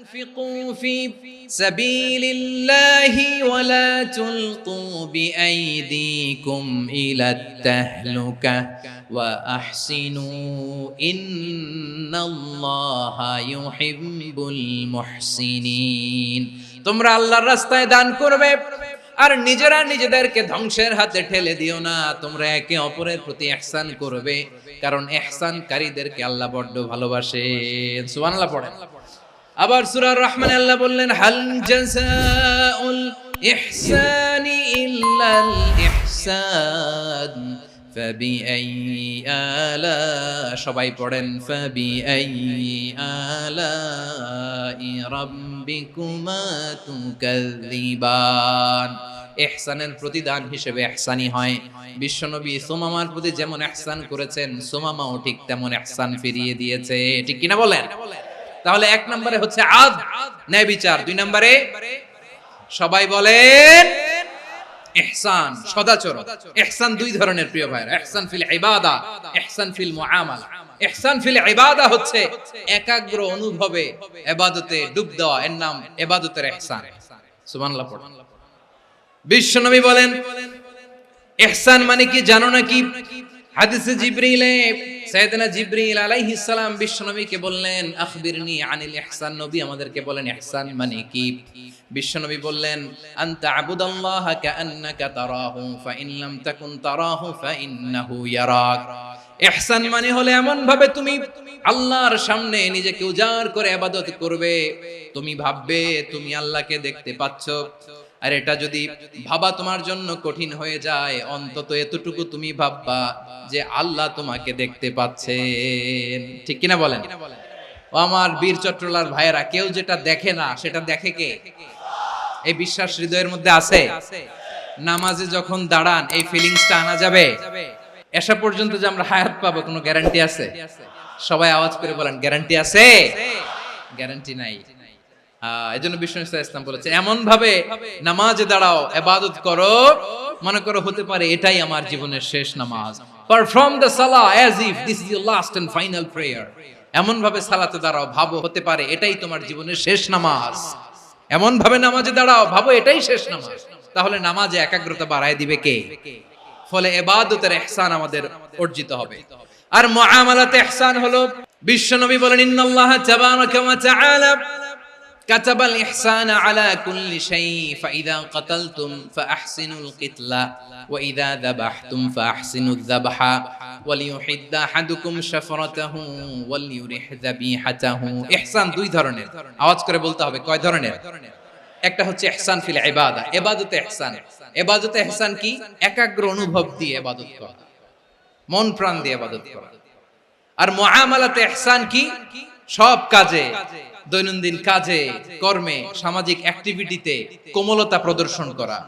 أنفقوا في سبيل الله ولا تلقوا بأيديكم إلى التهلكة وأحسنوا إن الله يحب المحسنين তোমরা আল্লাহর রাস্তায় দান করবে আর নিজেরা নিজেদেরকে ধ্বংসের হাতে ঠেলে দিও না। তোমরা একে অপরের প্রতি ইহসান করবে, কারণ ইহসানকারীদেরকে আল্লাহ বড় ভালোবাসেন। সুবহানাল্লাহ পড়েন। আবার সূরা রহমানে আল্লাহ বললেন, হাল জাযাউল ইহসানি ইল্লাল ইহসান ফাবিআইয়ি আলা, সবাই পড়েন, ফাবিআইয়ি আলাই রাব্বিকুমা তুকাযযিবান। ইহসানের প্রতিদান হিসেবে ইহসানি হয়। বিশ্বনবী সুমামার প্রতি যেমন ইহসান করেছেন, সুমামাও ঠিক তেমন ইহসান ফিরিয়ে দিয়েছে। ঠিক কিনা বলেন? তাহলে এক নম্বরে হচ্ছে আদ, ন্যায় বিচার। দুই নম্বরে সবাই বলেন ইহসান, সদাচরণ। ইহসান দুই ধরনের প্রিয় ভাইরা, ইহসান ফিল ইবাদা, ইহসান ফিল মুআমালা। ইহসান ফিল ইবাদা হচ্ছে একাগ্র অনুভবে ইবাদতে ডুব দেওয়া, এর নাম ইবাদতের ইহসান। সুবহানাল্লাহ পড়ুন। বিশ্বনবী বলেন ইহসান মানে কি জানো নাকি? হাদিসে জিবরিলে সাইয়েদনা জিবরিল আলাইহিস সালাম বিশ্বনবীকে বললেন, আখবিরনি আনিল ইহসান। নবী আমাদেরকে বলেন ইহসান মানে কি? বিশ্বনবী বললেন, আনতা আবুদাল্লাহা কাআন্নাকা তারাহু ফাইন লাম তাকুন তারাহু ফাইন্নাহু ইয়ারাক। ইহসান মানে হলো এমন ভাবে তুমি আল্লাহর সামনে নিজেকে উজাড় করে ইবাদত করবে, তুমি ভাববে তুমি আল্লাহকে দেখতে পাচ্ছ। আর এটা যদি ভাবা তোমার জন্য কঠিন হয়ে যায়, অন্তত এতটুকু তুমি ভাববা যে আল্লাহ তোমাকে দেখতে পাচ্ছেন। ঠিক কিনা বলেন? ও আমার বীর চট্টলার ভাইয়েরা, কেউ যেটা দেখে না সেটা দেখে কে? এই বিশ্বাস হৃদয়ের মধ্যে আছে? নামাজে যখন দাঁড়ান এই ফিলিংসটা আনা যাবে? এসা পর্যন্ত যে আমরা হায়াত পাবো কোনো গ্যারান্টি আছে? সবাই আওয়াজ করে বলেন, গ্যারান্টি আছে? গ্যারান্টি নাই। এজন্য বিষ্ণু ইসলাম বলেছে এমন ভাবে নামাজে দাঁড়াও, ইবাদত করো, মনে করো হতে পারে এটাই আমার জীবনের শেষ নামাজ। Perform the salah as if this is your last and final prayer. এমন ভাবে সালাতে দাঁড়াও, ভাবো হতে পারে এটাই তোমার জীবনের শেষ নামাজ। এমন ভাবে নামাজে দাঁড়াও, ভাবো এটাই শেষ নামাজ। তাহলে নামাজে একাগ্রতা বাড়ায় দিবে কে? ফলে ইবাদতের ইহসান আমাদের অর্জিত হবে। আর মুআমালাতে ইহসান হলো, বিশ্বনবী বলেন, ইন্নাল্লাহা তাবারাকা ওয়া তাআলা কাতাবাল ইহসানা আলা কুল্লি শাই ফাইদা কাতালতুম ফাআহসিনুল কিতলা ওয়া ইযা যাবাহতুম ফাআহসিনুয যাবহা ওয়ালিয়ুহিদ্দা আহাদুকুম শাফরাতাহু ওয়ালিয়ুরিহ যাবিহাতাহু। ইহসান দুই ধরনের, আওয়াজ করে বলতে হবে কয় ধরনের? একটা হচ্ছে ইহসান ফিল ইবাদা, ইবাদতে ইহসান। ইবাদতে ইহসান কি? একাগ্র অনুভব দিয়ে ইবাদত করা, মন প্রাণ দিয়ে ইবাদত করা। আর মুআমালাতে ইহসান কি? সব কাজে, দৈনন্দিন কাজে, কর্মে, সামাজিক অ্যাক্টিভিটিতে কোমলতা প্রদর্শন করা,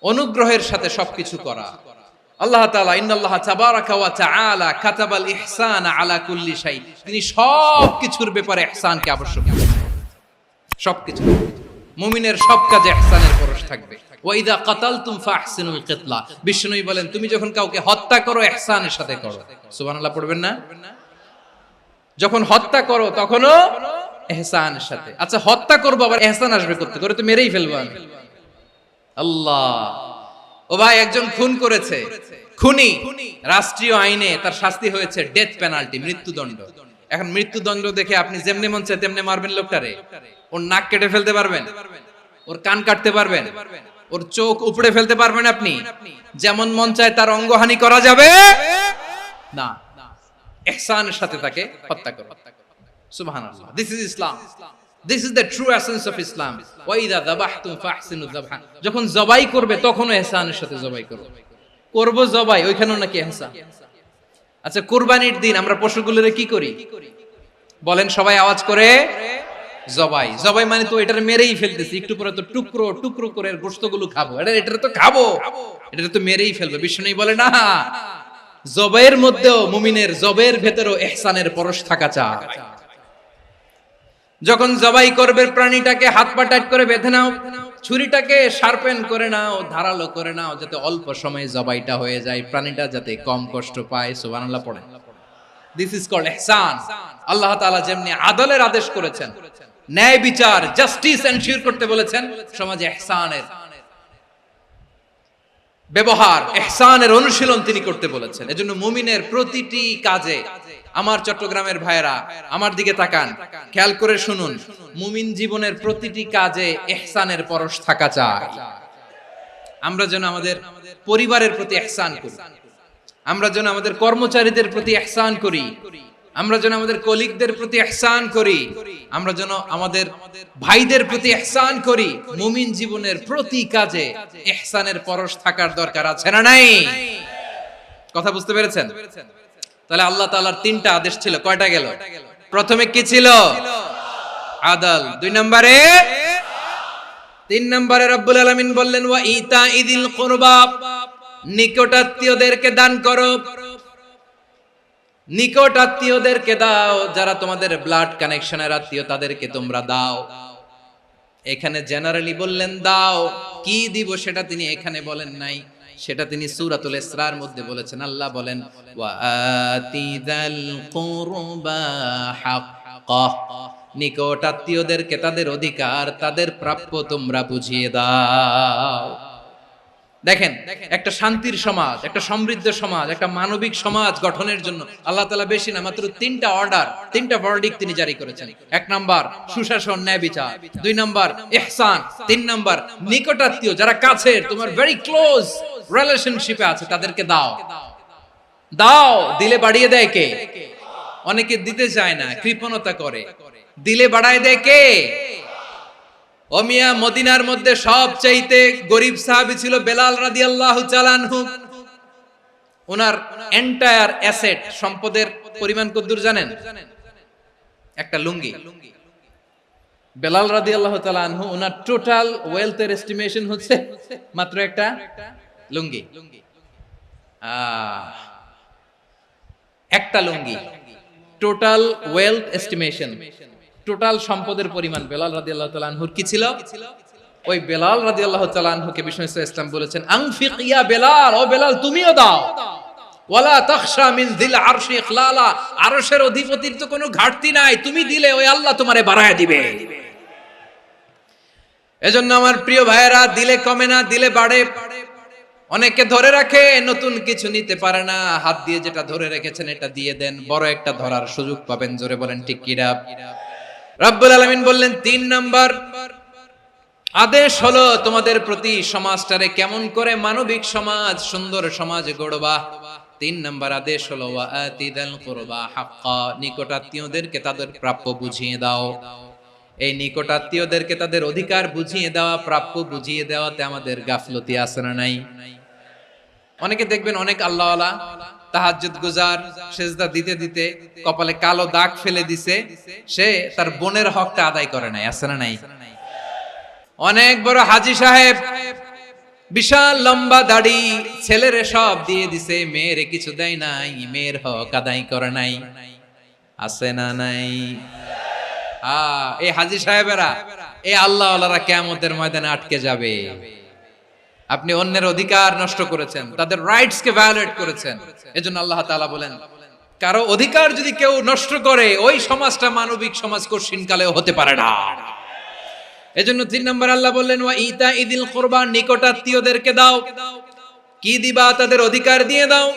অনুগ্রহের সাথে সবকিছু করা। আল্লাহ তাআলা ইন্নাল্লাহা তাবারাকা ওয়া তাআলা কাতাবাল ইহসানা আলা কুল্লি শাই, তিনি সবকিছুর ব্যাপারে ইহসানকে আবশ্যক করেছেন। সবকিছু, মুমিনের সব কাজে ইহসানের পরশ থাকবে। ওয়া ইযা কাতালতুম ফাহসিনুল কিতলা, বিষ্ণুই বলেন তুমি যখন কাউকে হত্যা করো ইহসানের সাথে করো। সুবহানাল্লাহ পড়বেন না? যখন হত্যা করো তখনও ইহসানের সাথে। আচ্ছা, হত্যা করবো আবার ইহসান আসবে করতে করে তো মেরেই ফেলবো আমি। আল্লাহ, ও ভাই একজন খুন করেছে, খুনি, রাষ্ট্রীয় আইনে তার শাস্তি হয়েছে ডেথ পেনাল্টি, মৃত্যুদণ্ড। এখন মৃত্যুদণ্ড দেখে আপনি যেমনি মন চায় তেমনি মারবেন লোকটারে? ওর নাক কেটে ফেলতে পারবেন? ওর কান কাটতে পারবেন? ওর চোখ উপড়ে ফেলতে পারবেন আপনি? যেমন মন চায় তার অঙ্গহানি করা যাবে না। ইহসানের সাথে তাকে হত্যা করো। সুবহানাল্লাহ, this is Islam, this is the true essence of Islam. ওয়া ইযা যাবাহতুম ফাহসিনুয যাবহা, যখন জবাই করবে তখনও ইহসানের সাথে জবাই করো। করব জবাই, ওইখানেও নাকি ইহসান। আচ্ছা, কুরবানির দিন আমরা পশুগুলোরে কি করি বলেন? সবাই আওয়াজ করে জবাই। জবাই মানে তো এটারে মেরেই ফেলতেছি, একটু পরে তো টুকরো টুকরো করে গোশতগুলো খাবো, এটা তো খাবো, এটা তো মেরেই ফেলবে। বিষ্ণু বলে না, জবাইয়ের মধ্যেও, মুমিনের জবাইয়ের ভেতরেও ইহসানের পরশ থাকা চাই। যখন জবাই করবে প্রাণীটাকে হাত পা টাইট করে বেঁধে নাও, ছুরিটাকে শার্পেন করে নাও, ধারালো করে নাও, যাতে অল্প সময়ে জবাইটা হয়ে যায়, প্রাণীটা যাতে কম কষ্ট পায়। সুবহানাল্লাহ পড়েন। দিস ইজ কল্ড ইহসান। আল্লাহ তাআলা যেমনি আদলের আদেশ করেছেন, ন্যায় বিচার, জাস্টিস এনশিওর করতে বলেছেন, সমাজে ইহসানের ব্যবহার, ইহসানের অনুশীলন তিনি করতে বলেছেন। এজন্য মুমিনের প্রতিটি কাজে, আমার চট্টগ্রামের ভাইরা আমার দিকে তাকান, খেয়াল করে শুনুন, মুমিন জীবনের প্রতিটি কাজে ইহসানের পরশ থাকা চাই। আমরা যেন আমাদের পরিবারের প্রতি ইহসান করি, আমরা যেন আমাদের কর্মচারীদের প্রতি ইহসান করি, আমরা যেন আমাদের কলিগদের প্রতি ইহসান করি, আমরা যেন আমাদের ভাইদের প্রতি ইহসান করি। মুমিন জীবনের প্রতি কাজে ইহসানের পরশ থাকার দরকার আছে না নাই? কথা বুঝতে পেরেছেন? তাহলে আল্লাহ তাআলার তিনটা আদেশ ছিল, কয়টা গেল? প্রথমে কি ছিল? আদল। 2 নম্বরে, 3 নম্বরে রব্বুল আলামিন বললেন ওয়া ইতাইদিল কুরবা, নিকটাত্মীয়দেরকে দান করো, নিকট আত্মীয়দেরকে দাও, যারা তোমাদের ব্লাড কানেকশনের আত্মীয় তাদেরকে তোমরা দাও। এখানে জেনারেলি বললেন দাও, কি দিব সেটা তিনি এখানে বলেন নাই, সেটা তিনি সূরাতুল ইসরার মধ্যে বলেছেন। আল্লাহ বলেন ওয়া আতিযাল কুরবা হাক্কাহ, নিকট আত্মীয়দেরকে তাদের অধিকার, তাদের প্রাপ্য তোমরা বুঝিয়ে দাও। দেখেন, একটা শান্তির সমাজ, একটা সমৃদ্ধ সমাজ, একটা মানবিক সমাজ গঠনের জন্য আল্লাহ তাআলা বেশি না, মাত্র 3টা অর্ডার, 3টা ভার্ডিক্ট তিনি জারি করেছেন। 1 নাম্বার সুশাসন, ন্যায় বিচার; 2 নাম্বার ইহসান; 3 নাম্বার নিকটাত্মীয়, যারা কাছের, তোমার ভেরি ক্লোজ রিলেশনশিপে আছে, তাদেরকে দাও। দাও, দিলে বাড়িয়ে দেয় কে? অনেকে দিতে চায় না, কৃপণতা করে। দিলে বাড়ায় দেয় কে? ও মিয়া, মদিনার মধ্যে সবচাইতে গরিব সাহাবী ছিল বেলাল রাদিয়াল্লাহু তাআলা আনহু। ওনার এন্টায়ার অ্যাসেট, সম্পদের পরিমাণ কতদূর জানেন? একটা লুঙ্গি। বেলাল রাদিয়াল্লাহু তাআলা আনহু, ওনার টোটাল ওয়েলথের এস্টিমেশন হচ্ছে মাত্র একটা লুঙ্গি। একটা লুঙ্গি, টোটাল ওয়েলথ এস্টিমেশন, টোটাল সম্পদের পরিমাণ বেলাল রাদিয়াল্লাহু তাআলা আনহুর কি ছিল? ওই বেলাল রাদিয়াল্লাহু তাআলা আনহুকে বিষ্ণু ইসলাম বলেছেন, আনফিক ইয়া বেলাল, ও বেলাল তুমিও দাও। ওয়ালা তাখশা মিন যিল আরশি ইখলালা, আরশের অধিপতির তো কোনো ঘাটতি নাই, তুমি দিলে ওই আল্লাহ তোমারে বাড়ায় দিবে। এজন্য আমার প্রিয় ভাইয়েরা, দিলে কমে না, দিলে বাড়ে। অনেকে ধরে রাখে, নতুন কিছু নিতে পারে না, হাত দিয়ে যেটা ধরে রেখেছেন এটা দিয়ে দেন, বড় একটা ধরার সুযোগ পাবেন। জোরে বলেন ঠিক কিনা? রব্বুল আলামিন বললেন 3 নাম্বার আদেশ হলো তোমাদের প্রতি সমাজটারে কেমন করে মানবিক সমাজ, সুন্দর সমাজ গড়বা। 3 নাম্বার আদেশ হলো ওয়া আতিদাল কুরবা হাক্কা, নিকটাত্মীয়দেরকে তাদের প্রাপ্য বুঝিয়ে দাও। এই নিকটাত্মীয়দেরকে তাদের অধিকার বুঝিয়ে দেওয়া, প্রাপ্য বুঝিয়ে দেওয়াতে আমাদের গাফলতি আছে না নাই? অনেকে দেখবেন অনেক আল্লাহওয়ালা, তাহাজ্জুদ গুজার, সেজদা দিতে দিতে কপালে কালো দাগ ফেলে দিছে, সে তার বোনের হকটা আদায় করে নাই, আছে না নাই? অনেক বড় হাজী সাহেব, বিশাল লম্বা দাড়ি, ছেলেরে সব দিয়ে দিছে, মেয়েরে কিছু দেয় নাই, মেয়ের হক আদায় করে নাই, আছে না নাই? এই হাজী সাহেবেরা, এই আল্লাহওয়ালারা কিয়ামতের ময়দানে আটকে যাবে। আপনি অন্যের অধিকার নষ্ট করেছেন, তাদের রাইটস কে ভায়োলেট করেছেন। এজন্য আল্লাহ তাআলা বলেন, কারো অধিকার যদি কেউ নষ্ট করে, ওই সমাজটা মানবিক সমাজ কঠিনকালেও হতে পারে না। এজন্য 3 নম্বর আল্লাহ বললেন ওয়া ইতাইদিল কুরবা, নিকটাত্মীয়দেরকে দাও। কি দিবা? তাদের অধিকার দিয়ে দাও।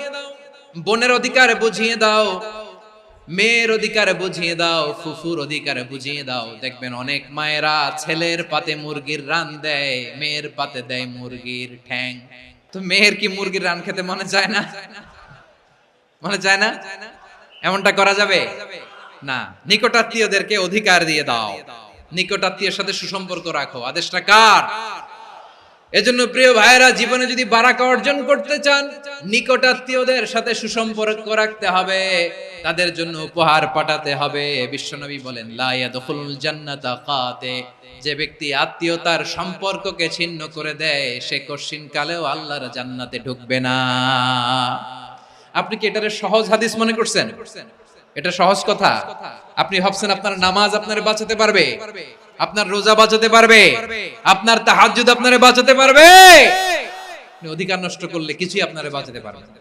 বোনের অধিকার বুঝিয়ে দাও, মেয়ের অধিকার বুঝিয়ে দাও, ফুফুর অধিকার বুঝিয়ে দাও। দেখবেন অনেক মায়েরা ছেলের পাতে মুরগির রান দেয়, মেয়ের পাতে দেয় মুরগির ঠ্যাং। তো মেয়ের কি মুরগির রান খেতে মনে চায় না? মনে চায় না? এমনটা করা যাবে না। নিকটাত্মীয়দেরকে অধিকার দিয়ে দাও, নিকটাত্মীয়ের সাথে সুসম্পর্ক রাখো। আদেশটা কার? এজন্য প্রিয় ভাইয়েরা, জীবনে যদি বারাকা অর্জন করতে চান, নিকটাত্মীয়দের সাথে সুসম্পর্ক রাখতে হবে, তাদের জন্য উপহার পাঠাতে হবে। বিশ্বনবী বলেন লা ইয়াদখুলুল জান্নাতা কাতে, যে ব্যক্তি আত্মীয়তার সম্পর্ককে ছিন্ন করে দেয়, সে কঠিনকালেও আল্লাহর জান্নাতে ঢুকবে না। আপনি কি এটারে সহজ হাদিস মনে করছেন? এটা সহজ কথা? আপনি ভাবছেন আপনার নামাজ আপনারে বাঁচাতে পারবে, আপনার রোজা বাঁচাতে পারবে, আপনার তাহাজ্জুদ আপনারে বাঁচাতে পারবে? আপনি অধিকার নষ্ট করলে কিছুই আপনারে বাঁচাতে পারবে না।